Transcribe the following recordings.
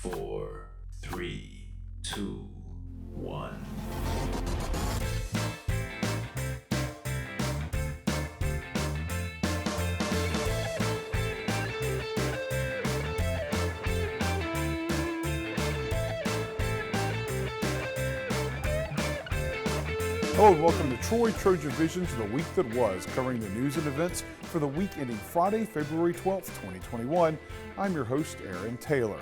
4, 3, 2, 1. Hello and welcome to TrojanVision to the week that was, covering the news and events for the week ending Friday, February 12th, 2021. I'm your host, Aaron Taylor.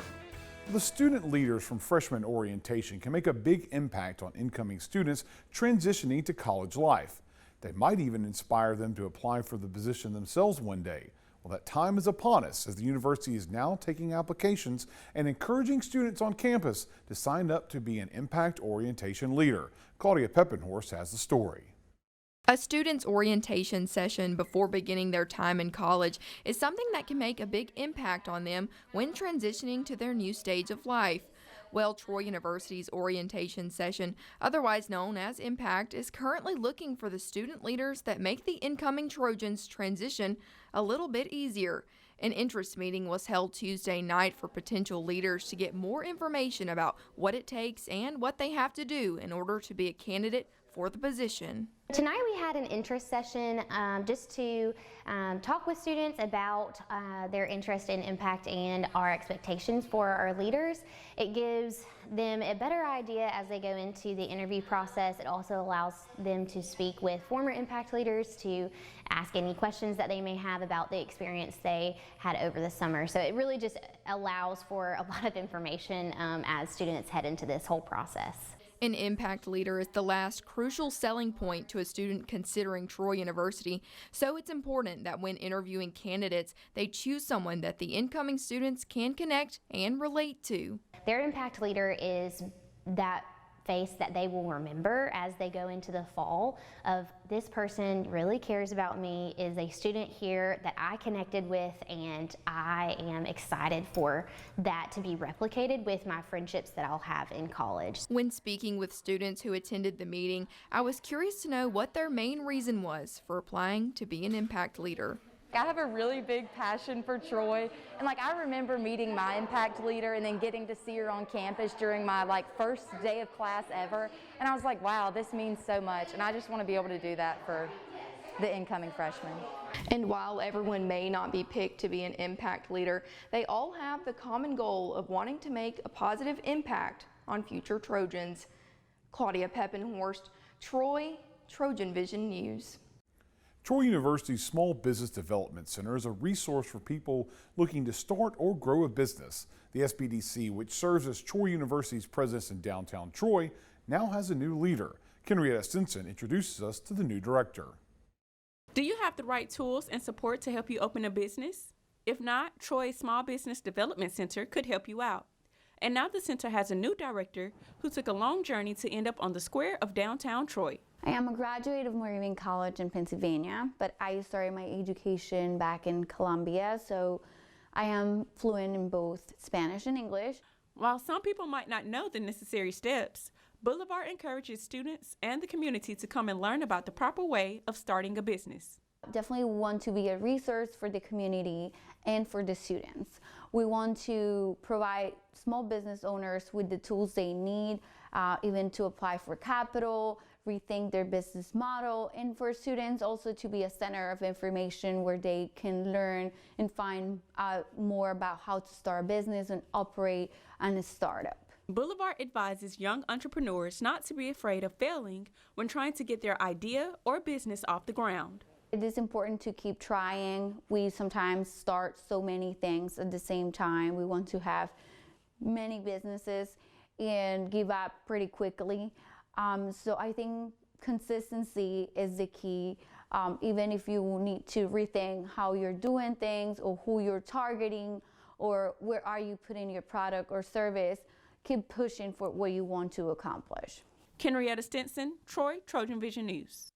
The student leaders from freshman orientation can make a big impact on incoming students transitioning to college life. They might even inspire them to apply for the position themselves one day. Well, that time is upon us as the university is now taking applications and encouraging students on campus to sign up to be an impact orientation leader. Claudia Peppenhorst has the story. A student's orientation session before beginning their time in college is something that can make a big impact on them when transitioning to their new stage of life. Well, Troy University's orientation session, otherwise known as Impact, is currently looking for the student leaders that make the incoming Trojans transition a little bit easier. An interest meeting was held Tuesday night for potential leaders to get more information about what it takes and what they have to do in order to be a candidate for the position. Tonight we had an interest session just to talk with students about their interest in Impact and our expectations for our leaders. It gives them a better idea as they go into the interview process. It also allows them to speak with former Impact leaders to ask any questions that they may have about the experience they had over the summer. So it really just allows for a lot of information as students head into this whole process. An impact leader is the last crucial selling point to a student considering Troy University, so it's important that when interviewing candidates, they choose someone that the incoming students can connect and relate to. Their impact leader is that face that they will remember as they go into the fall of, this person really cares about me, is a student here that I connected with, and I am excited for that to be replicated with my friendships that I'll have in college. When speaking with students who attended the meeting, I was curious to know what their main reason was for applying to be an impact leader. I have a really big passion for Troy, and I remember meeting my impact leader and then getting to see her on campus during my first day of class ever, and I was like, wow, this means so much, and I just want to be able to do that for the incoming freshmen. And while everyone may not be picked to be an impact leader, they all have the common goal of wanting to make a positive impact on future Trojans. Claudia Peppenhorst, Troy, TrojanVision News. Troy University's Small Business Development Center is a resource for people looking to start or grow a business. The SBDC, which serves as Troy University's presence in downtown Troy, now has a new leader. Henrietta Stinson introduces us to the new director. Do you have the right tools and support to help you open a business? If not, Troy's Small Business Development Center could help you out. And now the center has a new director who took a long journey to end up on the square of downtown Troy. I am a graduate of Moravian College in Pennsylvania, but I started my education back in Columbia, so I am fluent in both Spanish and English. While some people might not know the necessary steps, Boulevard encourages students and the community to come and learn about the proper way of starting a business. Definitely want to be a resource for the community and for the students. We want to provide small business owners with the tools they need, even to apply for capital, rethink their business model, and for students also to be a center of information where they can learn and find out more about how to start a business and operate on a startup. Boulevard advises young entrepreneurs not to be afraid of failing when trying to get their idea or business off the ground. It is important to keep trying. We sometimes start so many things at the same time. We want to have many businesses and give up pretty quickly. So I think consistency is the key. Even if you need to rethink how you're doing things or who you're targeting or where are you putting your product or service, keep pushing for what you want to accomplish. Henrietta Stinson, Troy, TrojanVision News.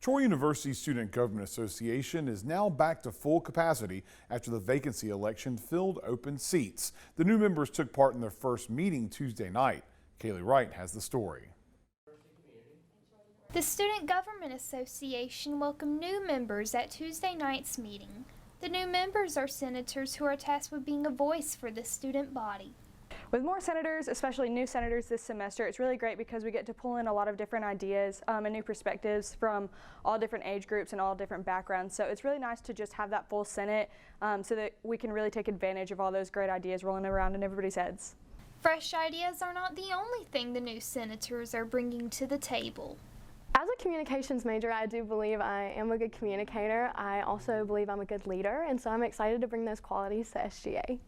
Troy University Student Government Association is now back to full capacity after the vacancy election filled open seats. The new members took part in their first meeting Tuesday night. Kaylee Wright has the story. The Student Government Association welcomed new members at Tuesday night's meeting. The new members are senators who are tasked with being a voice for the student body. With more senators, especially new senators this semester, it's really great because we get to pull in a lot of different ideas and new perspectives from all different age groups and all different backgrounds. So it's really nice to just have that full Senate so that we can really take advantage of all those great ideas rolling around in everybody's heads. Fresh ideas are not the only thing the new senators are bringing to the table. As a communications major, I do believe I am a good communicator. I also believe I'm a good leader, and so I'm excited to bring those qualities to SGA.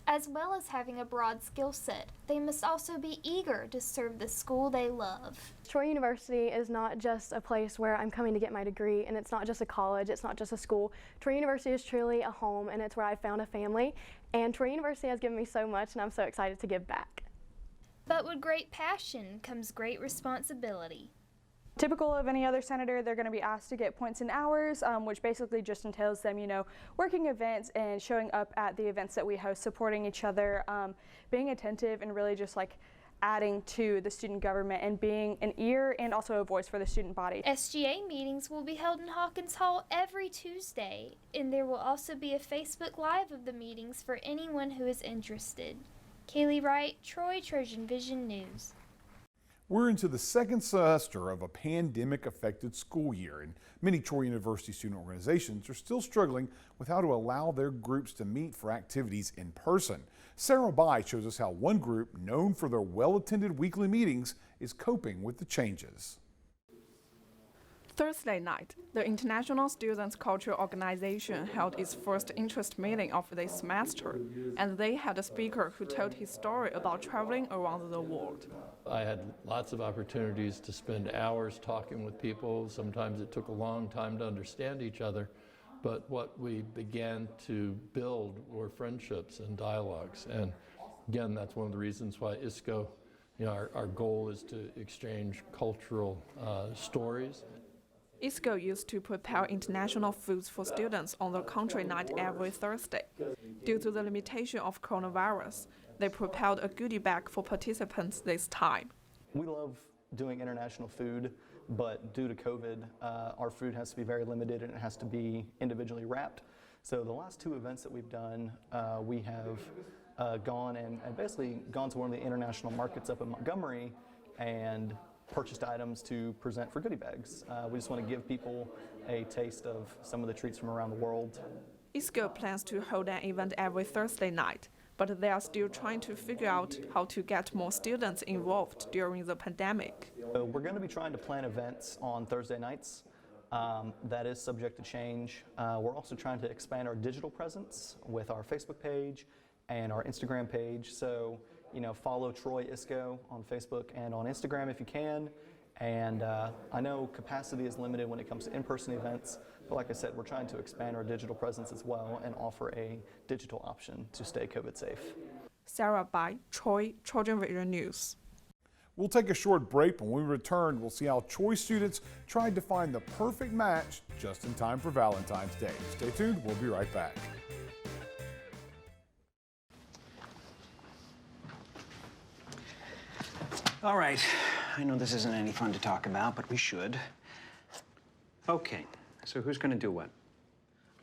As well as having a broad skill set, they must also be eager to serve the school they love. Troy University is not just a place where I'm coming to get my degree, and it's not just a college, it's not just a school. Troy University is truly a home, and it's where I found a family, and Troy University has given me so much, and I'm so excited to give back. But with great passion comes great responsibility. Typical of any other senator, they're going to be asked to get points and hours, which basically just entails them, working events and showing up at the events that we host, supporting each other, being attentive, and really just like adding to the student government and being an ear and also a voice for the student body. SGA meetings will be held in Hawkins Hall every Tuesday, and there will also be a Facebook Live of the meetings for anyone who is interested. Kaylee Wright, Troy, TrojanVision News. We're into the second semester of a pandemic-affected school year, and many Troy University student organizations are still struggling with how to allow their groups to meet for activities in person. Sarah Bai shows us how one group, known for their well-attended weekly meetings, is coping with the changes. Thursday night, the International Students Culture Organization held its first interest meeting of the semester, and they had a speaker who told his story about traveling around the world. I had lots of opportunities to spend hours talking with people. Sometimes it took a long time to understand each other, but what we began to build were friendships and dialogues. And again, that's one of the reasons why ISCO, our goal is to exchange cultural stories. ISCO used to prepare international foods for students on the country night every Thursday. Due to the limitation of coronavirus, they prepared a goodie bag for participants this time. We love doing international food, but due to COVID, our food has to be very limited and it has to be individually wrapped. So the last two events that we've done, we have gone and basically gone to one of the international markets up in Montgomery and purchased items to present for goodie bags. We just want to give people a taste of some of the treats from around the world. ISCO plans to hold an event every Thursday night, but they are still trying to figure out how to get more students involved during the pandemic. We're going to be trying to plan events on Thursday nights. That is subject to change. We're also trying to expand our digital presence with our Facebook page and our Instagram page. So, follow Troy ISCO on Facebook and on Instagram if you can. And I know capacity is limited when it comes to in-person events, but like I said, we're trying to expand our digital presence as well and offer a digital option to stay COVID safe. Sarah Bai, Troy, TrojanVision News. We'll take a short break. When we return, we'll see how Troy students tried to find the perfect match just in time for Valentine's Day. Stay tuned, we'll be right back. All right, I know this isn't any fun to talk about, but we should. Okay, so who's gonna do what?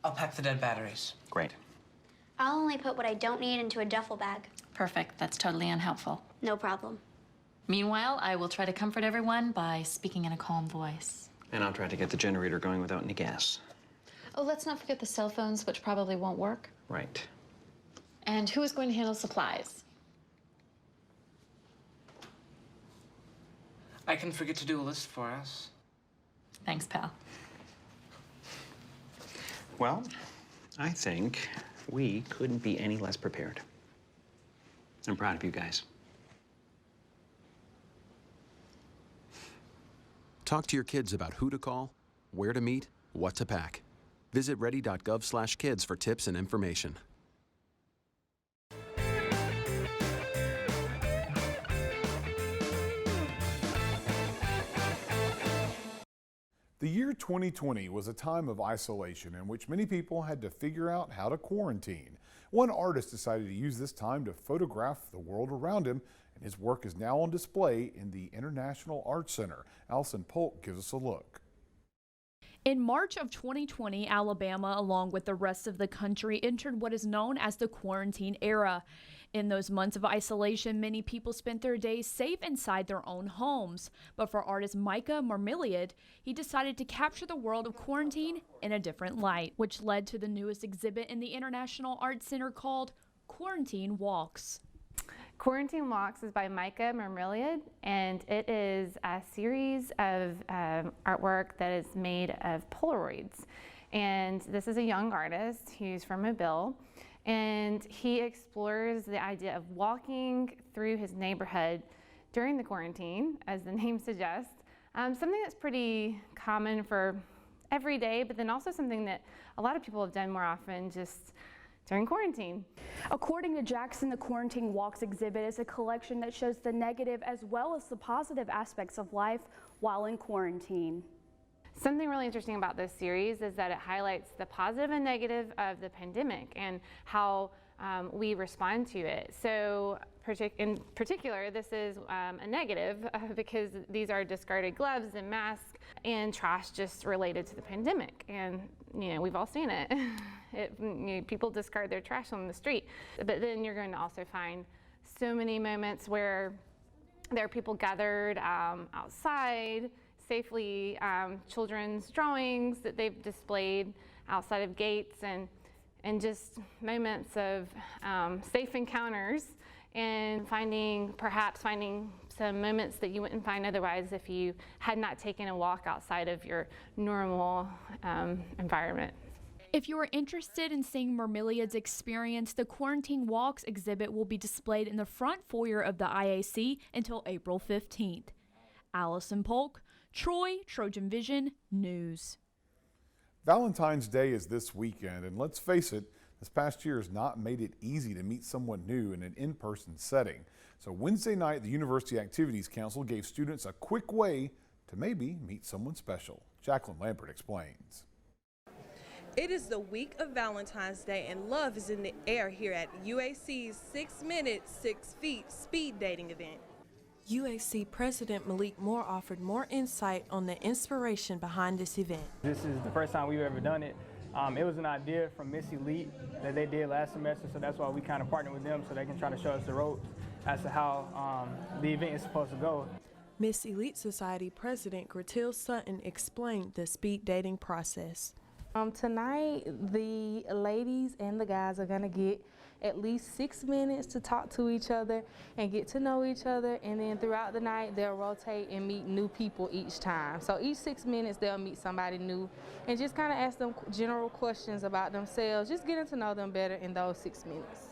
I'll pack the dead batteries. Great. I'll only put what I don't need into a duffel bag. Perfect. That's totally unhelpful. No problem. Meanwhile, I will try to comfort everyone by speaking in a calm voice. And I'll try to get the generator going without any gas. Oh, let's not forget the cell phones, which probably won't work. Right. And who is going to handle supplies? I can forget to do a list for us. Thanks, pal. Well, I think we couldn't be any less prepared. I'm proud of you guys. Talk to your kids about who to call, where to meet, what to pack. Visit ready.gov/kids for tips and information. The year 2020 was a time of isolation in which many people had to figure out how to quarantine. One artist decided to use this time to photograph the world around him, and his work is now on display in the International Art Center. Allison Polk gives us a look. In March of 2020, Alabama, along with the rest of the country, entered what is known as the quarantine era. In those months of isolation, many people spent their days safe inside their own homes. But for artist Micah Marmiliad, he decided to capture the world of quarantine in a different light, which led to the newest exhibit in the International Arts Center called Quarantine Walks. Quarantine Walks is by Micah Marmiliad, and it is a series of artwork that is made of Polaroids. And this is a young artist who's from Mobile, and he explores the idea of walking through his neighborhood during the quarantine, as the name suggests, something that's pretty common for every day, but then also something that a lot of people have done more often just during quarantine. According to Jackson, the Quarantine Walks exhibit is a collection that shows the negative as well as the positive aspects of life while in quarantine. Something really interesting about this series is that it highlights the positive and negative of the pandemic and how we respond to it. So in particular, this is a negative because these are discarded gloves and masks and trash just related to the pandemic. And we've all seen it. People discard their trash on the street. But then you're going to also find so many moments where there are people gathered outside, safely, children's drawings that they've displayed outside of gates, and just moments of safe encounters, and perhaps finding some moments that you wouldn't find otherwise if you had not taken a walk outside of your normal environment. If you are interested in seeing Marmiliad's experience, the Quarantine Walks exhibit will be displayed in the front foyer of the IAC until April 15th. Allison Polk, Troy, Trojan Vision News. Valentine's Day is this weekend, and let's face it, this past year has not made it easy to meet someone new in an in-person setting. So Wednesday night, the University Activities Council gave students a quick way to maybe meet someone special. Jacqueline Lambert explains. It is the week of Valentine's Day, and love is in the air here at UAC's 6 Minutes, 6 Feet speed dating event. UAC President Malik Moore offered more insight on the inspiration behind this event. This is the first time we've ever done it. It was an idea from Miss Elite that they did last semester, so that's why we kind of partnered with them so they can try to show us the ropes as to how the event is supposed to go. Miss Elite Society President Gretil Sutton explained the speed dating process. Tonight, the ladies and the guys are going to get at least 6 minutes to talk to each other and get to know each other, and then throughout the night they'll rotate and meet new people each time. So each 6 minutes they'll meet somebody new and just kind of ask them general questions about themselves, just getting to know them better in those 6 minutes.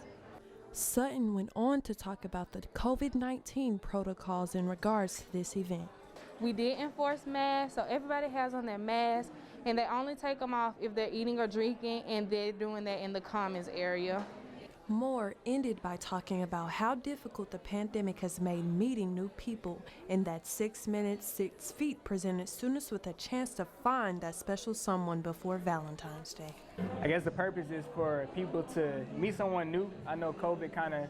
Sutton went on to talk about the COVID-19 protocols in regards to this event. We did enforce masks, so everybody has on their mask, and they only take them off if they're eating or drinking, and they're doing that in the commons area. Moore ended by talking about how difficult the pandemic has made meeting new people, and that 6 minutes, 6 feet presented students with a chance to find that special someone before Valentine's Day. I guess the purpose is for people to meet someone new. I know COVID kind of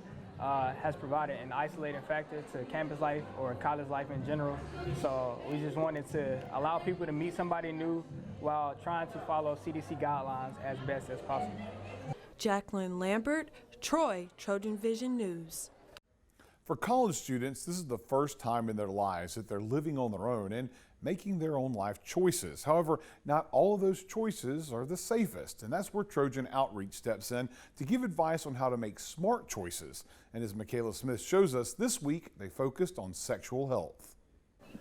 has provided an isolating factor to campus life or college life in general. So we just wanted to allow people to meet somebody new while trying to follow CDC guidelines as best as possible. Jacqueline Lambert, Troy, Trojan Vision News. For college students, this is the first time in their lives that they're living on their own and making their own life choices. However, not all of those choices are the safest, and that's where Trojan Outreach steps in to give advice on how to make smart choices. And as Michaela Smith shows us, this week they focused on sexual health.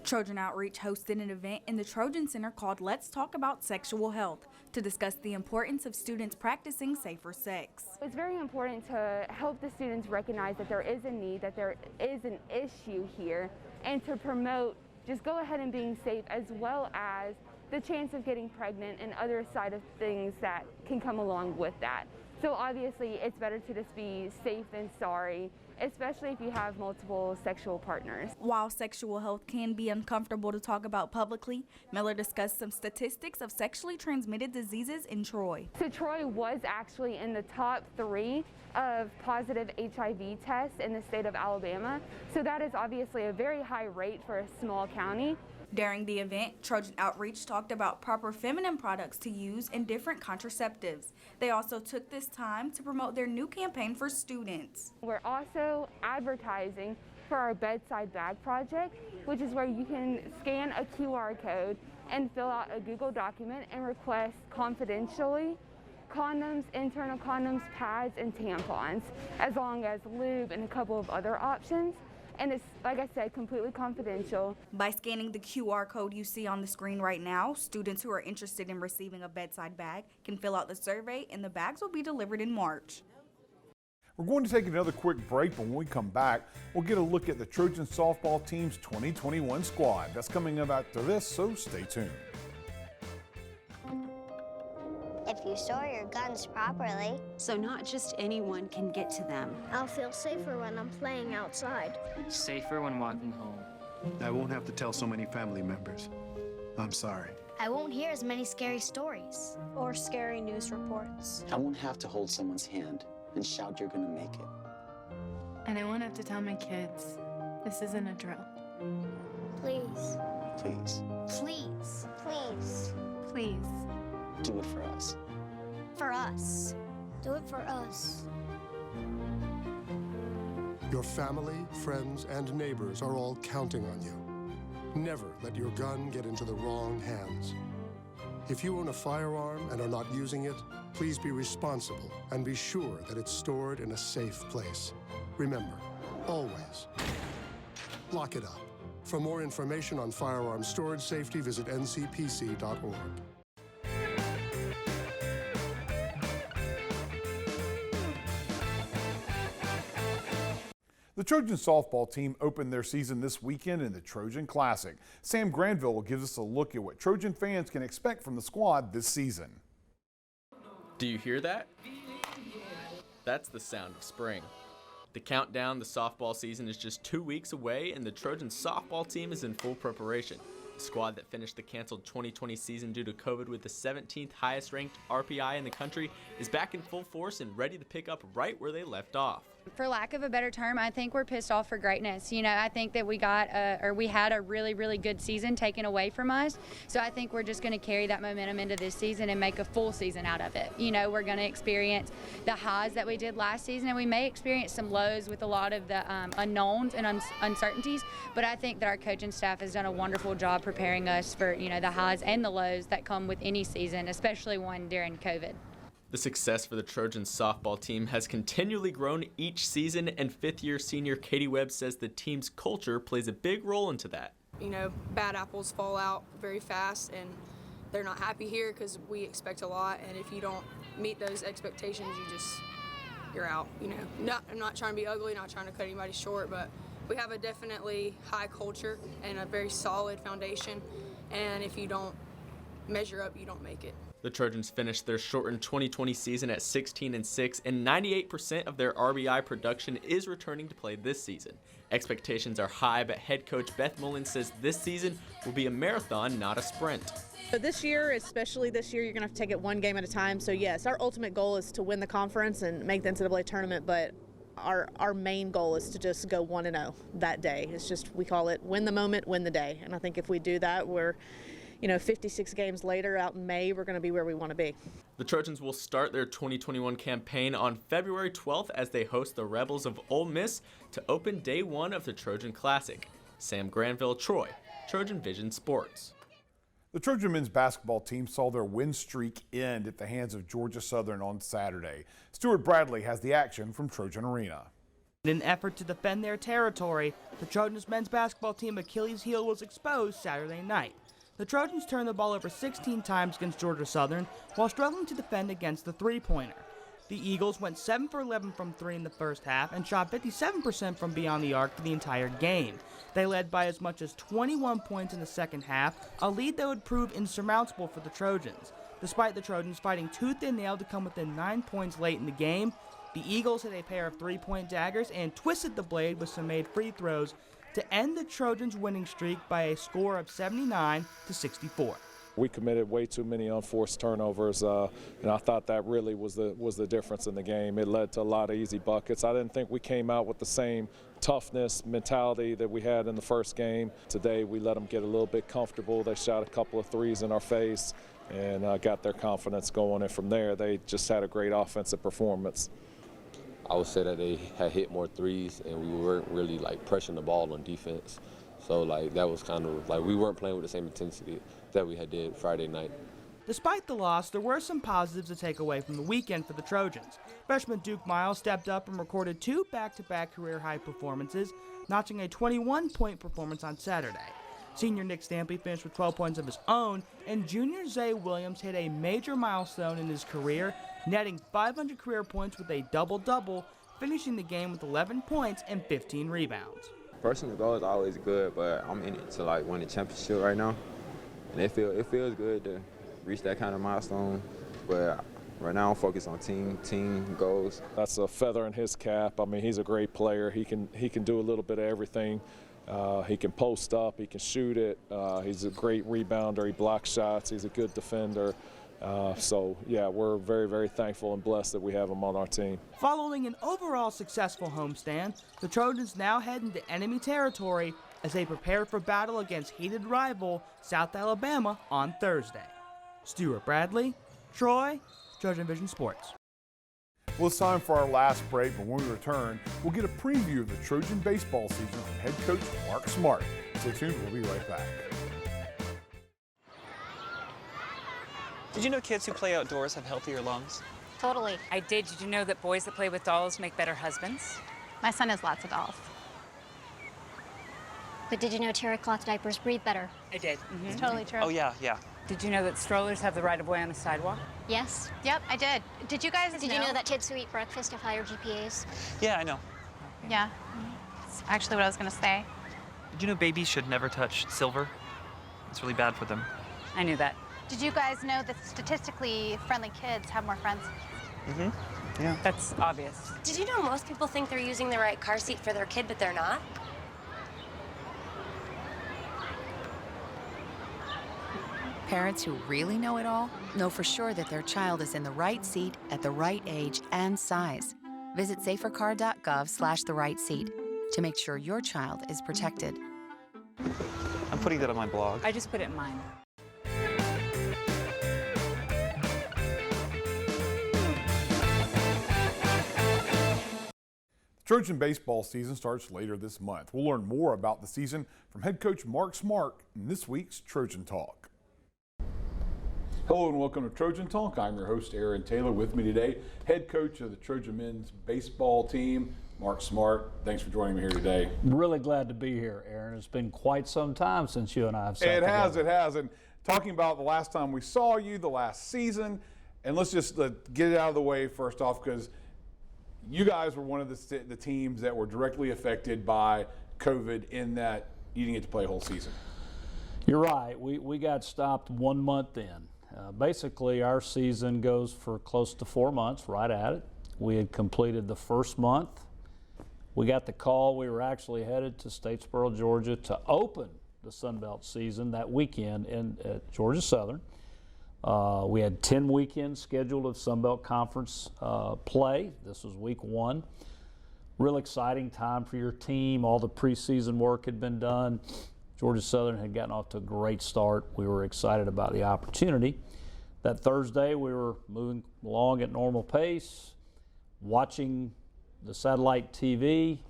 Trojan Outreach hosted an event in the Trojan Center called Let's Talk About Sexual Health to discuss the importance of students practicing safer sex. It's very important to help the students recognize that there is a need, that there is an issue here, and to promote just go ahead and being safe, as well as the chance of getting pregnant and other side of things that can come along with that. So obviously it's better to just be safe than sorry, especially if you have multiple sexual partners. While sexual health can be uncomfortable to talk about publicly, Miller discussed some statistics of sexually transmitted diseases in Troy. So Troy was actually in the top 3 of positive HIV tests in the state of Alabama. So that is obviously a very high rate for a small county. During the event, Trojan Outreach talked about proper feminine products to use and different contraceptives. They also took this time to promote their new campaign for students. We're also advertising for our bedside bag project, which is where you can scan a QR code and fill out a Google document and request confidentially condoms, internal condoms, pads, and tampons, as long as lube and a couple of other options. And it's, like I said, completely confidential. By scanning the QR code you see on the screen right now, students who are interested in receiving a bedside bag can fill out the survey, and the bags will be delivered in March. We're going to take another quick break, but when we come back, we'll get a look at the Trojan softball team's 2021 squad. That's coming up after this, so stay tuned. If you store your guns properly, so not just anyone can get to them. I'll feel safer when I'm playing outside. Safer when walking home. I won't have to tell so many family members. I'm sorry. I won't hear as many scary stories or scary news reports. I won't have to hold someone's hand and shout you're gonna make it. And I won't have to tell my kids this isn't a drill. Please. Please. Please. Please. Please. Do it for us. For us. Do it for us. Your family, friends, and neighbors are all counting on you. Never let your gun get into the wrong hands. If you own a firearm and are not using it, please be responsible and be sure that it's stored in a safe place. Remember, always, lock it up. For more information on firearm storage safety, visit ncpc.org. The Trojan softball team opened their season this weekend in the Trojan Classic. Sam Granville gives us a look at what Trojan fans can expect from the squad this season. Do you hear that? That's the sound of spring. The countdown to softball season is just 2 weeks away, and the Trojan softball team is in full preparation. The squad that finished the canceled 2020 season due to COVID with the 17th highest ranked RPI in the country is back in full force and ready to pick up right where they left off. For lack of a better term, I think we're pissed off for greatness. You know, I think that we had a really, really good season taken away from us. So I think we're just going to carry that momentum into this season and make a full season out of it. You know, we're going to experience the highs that we did last season, and we may experience some lows with a lot of the unknowns and uncertainties. But I think that our coaching staff has done a wonderful job preparing us for, you know, the highs and the lows that come with any season, especially one during COVID. The success for the Trojans softball team has continually grown each season, and fifth-year senior Katie Webb says the team's culture plays a big role into that. You know, bad apples fall out very fast, and they're not happy here because we expect a lot, and if you don't meet those expectations, you're out. You know, I'm not trying to be ugly, not trying to cut anybody short, but we have a definitely high culture and a very solid foundation, and if you don't measure up, you don't make it. The Trojans finished their shortened 2020 season at 16-6, and 98% of their RBI production is returning to play this season. Expectations are high, but head coach Beth Mullen says this season will be a marathon, not a sprint. So this year, especially this year, you're going to have to take it one game at a time. So yes, our ultimate goal is to win the conference and make the NCAA tournament, but our main goal is to just go 1-0 that day. It's just, we call it win the moment, win the day. And I think if we do that, we're 56 games later out in May, we're going to be where we want to be. The Trojans will start their 2021 campaign on February 12th as they host the Rebels of Ole Miss to open day one of the Trojan Classic. Sam Granville, Troy, TrojanVision Sports. The Trojan men's basketball team saw their win streak end at the hands of Georgia Southern on Saturday. Stuart Bradley has the action from Trojan Arena. In an effort to defend their territory, the Trojans men's basketball team Achilles' heel was exposed Saturday night. The Trojans turned the ball over 16 times against Georgia Southern while struggling to defend against the three-pointer. The Eagles went 7 for 11 from 3 in the first half and shot 57% from beyond the arc for the entire game. They led by as much as 21 points in the second half, a lead that would prove insurmountable for the Trojans. Despite the Trojans fighting tooth and nail to come within 9 points late in the game, the Eagles hit a pair of three-point daggers and twisted the blade with some made free throws to end the Trojans' winning streak by a score of 79-64. We committed way too many unforced turnovers, and I thought that really was the difference in the game. It led to a lot of easy buckets. I didn't think we came out with the same toughness, mentality that we had in the first game. Today we let them get a little bit comfortable. They shot a couple of threes in our face and got their confidence going, and from there they just had a great offensive performance. I would say that they had hit more threes and we weren't really like pressuring the ball on defense. So like that was kind of like we weren't playing with the same intensity that we had did Friday night. Despite the loss, there were some positives to take away from the weekend for the Trojans. Freshman Duke Miles stepped up and recorded 2 back-to-back career-high performances, notching a 21-point performance on Saturday. Senior Nick Stampy finished with 12 points of his own, and junior Zay Williams hit a major milestone in his career, netting 500 career points with a double-double, finishing the game with 11 points and 15 rebounds. Personal goal is always good, but I'm in it to like win a championship right now, and it feels good to reach that kind of milestone, but right now I'm focused on team goals. That's a feather in his cap. I mean, he's a great player. He can do a little bit of everything. He can post up, he can shoot it. He's a great rebounder. He blocks shots. He's a good defender. So yeah, we're very, very thankful and blessed that we have him on our team. Following an overall successful homestand, the Trojans now head into enemy territory as they prepare for battle against hated rival South Alabama on Thursday. Stuart Bradley, Troy, TrojanVision Sports. Well, it's time for our last break, but when we return, we'll get a preview of the Trojan baseball season from head coach Mark Smart. Stay tuned, we'll be right back. Did you know kids who play outdoors have healthier lungs? Totally. I did. Did you know that boys that play with dolls make better husbands? My son has lots of dolls. But did you know terry cloth diapers breathe better? I did. It's totally true. Oh, yeah. Did you know that strollers have the right of way on the sidewalk? Yes. Yep, I did. Did you know that kids who eat breakfast have higher GPAs? Yeah, I know. Yeah. That's actually what I was going to say. Did you know babies should never touch silver? It's really bad for them. I knew that. Did you guys know that statistically friendly kids have more friends? Mm-hmm. Yeah. That's obvious. Did you know most people think they're using the right car seat for their kid, but they're not? Parents who really know it all know for sure that their child is in the right seat at the right age and size. Visit safercar.gov/the-right-seat to make sure your child is protected. I'm putting that on my blog. I just put it in mine. Trojan baseball season starts later this month. We'll learn more about the season from head coach Mark Smart in this week's Trojan Talk. Hello and welcome to Trojan Talk. I'm your host, Aaron Taylor. With me today, head coach of the Trojan men's baseball team, Mark Smart. Thanks for joining me here today. Really glad to be here, Aaron. It's been quite some time since you and I have sat together. It has. And talking about the last time we saw you, the last season, and let's just get it out of the way first off, because you guys were one of the teams that were directly affected by COVID in that you didn't get to play a whole season. You're right. We got stopped 1 month in. Basically, our season goes for close to 4 months, right at it. We had completed the first month. We got the call. We were actually headed to Statesboro, Georgia to open the Sun Belt season that weekend at Georgia Southern. We had 10 weekends scheduled of Sun Belt Conference play. This was week 1. Real exciting time for your team. All the preseason work had been done. Georgia Southern had gotten off to a great start. We were excited about the opportunity. That Thursday, we were moving along at normal pace, watching the satellite TV,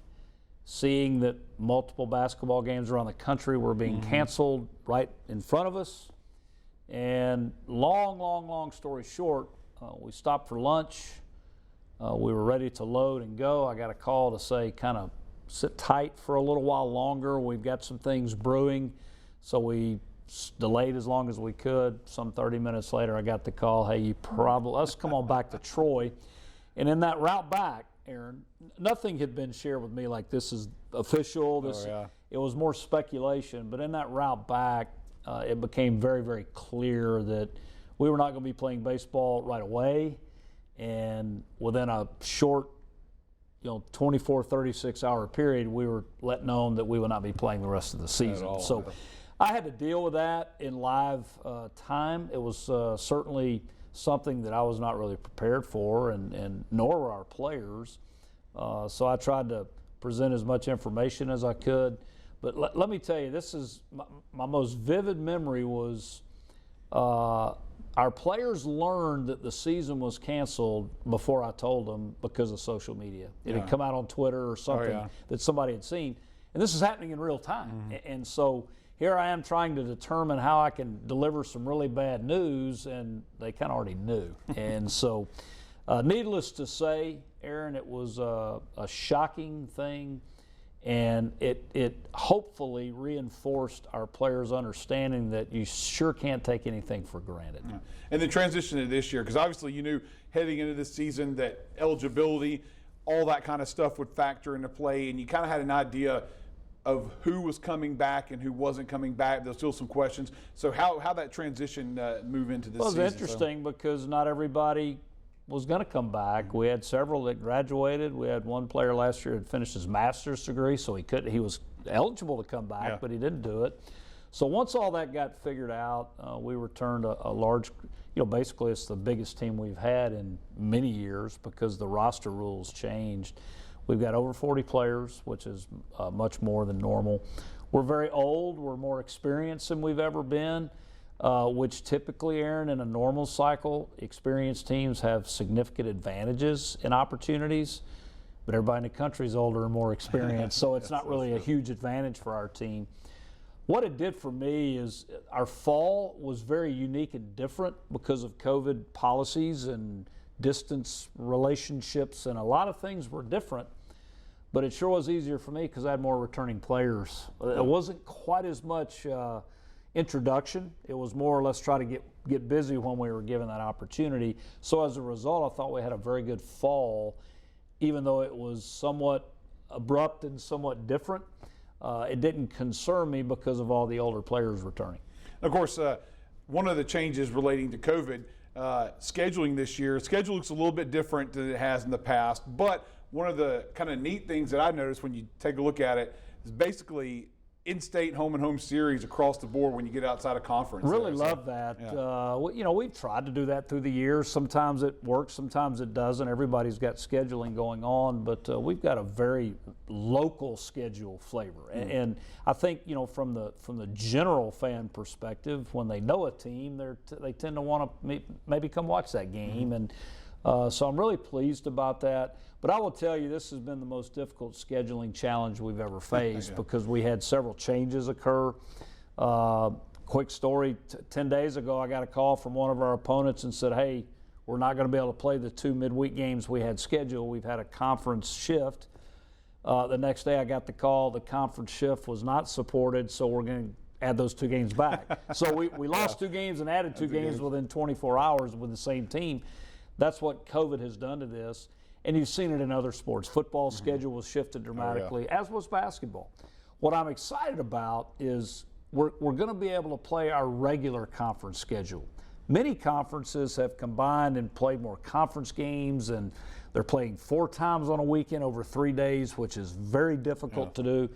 seeing that multiple basketball games around the country were being canceled right in front of us. And long story short, we stopped for lunch. We were ready to load and go. I got a call to say kind of sit tight for a little while longer. We've got some things brewing. So we delayed as long as we could. Some 30 minutes later, I got the call, hey, let's come on back to Troy. And in that route back, Aaron, nothing had been shared with me like this is official. It was more speculation. But in that route back, it became very, very clear that we were not going to be playing baseball right away. And within a short 24, 36-hour period, we were let known that we would not be playing the rest of the season. So I had to deal with that in live time. It was certainly something that I was not really prepared for, and nor were our players. So I tried to present as much information as I could. But let me tell you, this is my most vivid memory was our players learned that the season was canceled before I told them because of social media. It had come out on Twitter or something that somebody had seen. And this is happening in real time. And so here I am trying to determine how I can deliver some really bad news, and they kind of already knew. And so needless to say, Aaron, it was a shocking thing. And it hopefully reinforced our players' understanding that you sure can't take anything for granted. Yeah. And the transition to this year, because obviously you knew heading into this season that eligibility, all that kind of stuff would factor into play, and you kind of had an idea of who was coming back and who wasn't coming back. There's still some questions. So how that transition move into this season? Well, it's interesting because not everybody was going to come back. We had several that graduated. We had one player last year that finished his master's degree, so he was eligible to come back, but he didn't do it. So once all that got figured out, we returned a large, basically it's the biggest team we've had in many years because the roster rules changed. We've got over 40 players, which is much more than normal. We're very old. We're more experienced than we've ever been. Which typically, Aaron, in a normal cycle, experienced teams have significant advantages and opportunities, but everybody in the country is older and more experienced, so it's not really a huge advantage for our team. What it did for me is our fall was very unique and different because of COVID policies and distance relationships, and a lot of things were different, but it sure was easier for me because I had more returning players. It wasn't quite as much introduction. It was more or less try to get busy when we were given that opportunity. So as a result, I thought we had a very good fall, even though it was somewhat abrupt and somewhat different. It didn't concern me because of all the older players returning. Of course, one of the changes relating to COVID, scheduling this year, schedule looks a little bit different than it has in the past, but one of the kind of neat things that I noticed when you take a look at it is basically in-state home and home series across the board when you get outside of conference. Really love that. Yeah. We've tried to do that through the years. Sometimes it works, sometimes it doesn't. Everybody's got scheduling going on, but we've got a very local schedule flavor. And I think, from the general fan perspective, when they know a team, they tend to want to maybe come watch that game. And so I'm really pleased about that. But I will tell you, this has been the most difficult scheduling challenge we've ever faced because we had several changes occur. Quick story, 10 days ago, I got a call from one of our opponents and said, hey, we're not going to be able to play the 2 midweek games we had scheduled. We've had a conference shift. The next day I got the call, the conference shift was not supported, so we're going to add those 2 games back. So we lost 2 games and added 2 games within 24 hours with the same team. That's what COVID has done to this. And you've seen it in other sports. Football schedule was shifted dramatically, as was basketball. What I'm excited about is we're going to be able to play our regular conference schedule. Many conferences have combined and played more conference games, and they're playing 4 times on a weekend over 3 days, which is very difficult to do.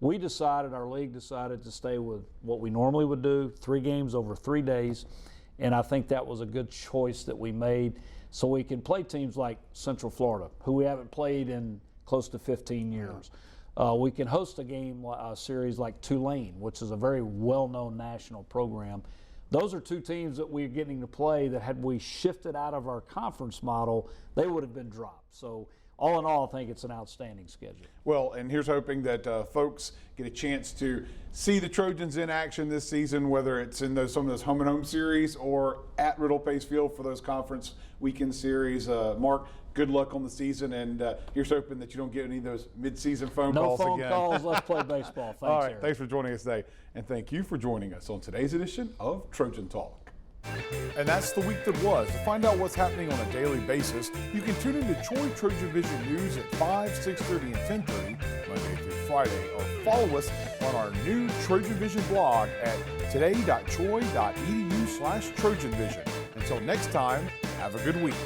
Our league decided to stay with what we normally would do, 3 games over 3 days, and I think that was a good choice that we made. So we can play teams like Central Florida, who we haven't played in close to 15 years. We can host a series like Tulane, which is a very well-known national program. Those are 2 teams that we're getting to play that had we shifted out of our conference model, they would have been dropped. So all in all, I think it's an outstanding schedule. Well, and here's hoping that folks get a chance to see the Trojans in action this season, whether it's in some of those home and home series or at Riddle Pace Field for those conference weekend series. Mark, good luck on the season, and here's hoping that you don't get any of those mid-season phone calls again. No phone calls. Let's play baseball. Thanks, all right, Eric. Thanks for joining us today, and thank you for joining us on today's edition of Trojan Talk. And that's the week that was. To find out what's happening on a daily basis, you can tune into Troy TrojanVision News at 5, 6:30, and 10:30, Monday through Friday, or follow us on our new TrojanVision blog at today.troy.edu/TrojanVision. Until next time, have a good week.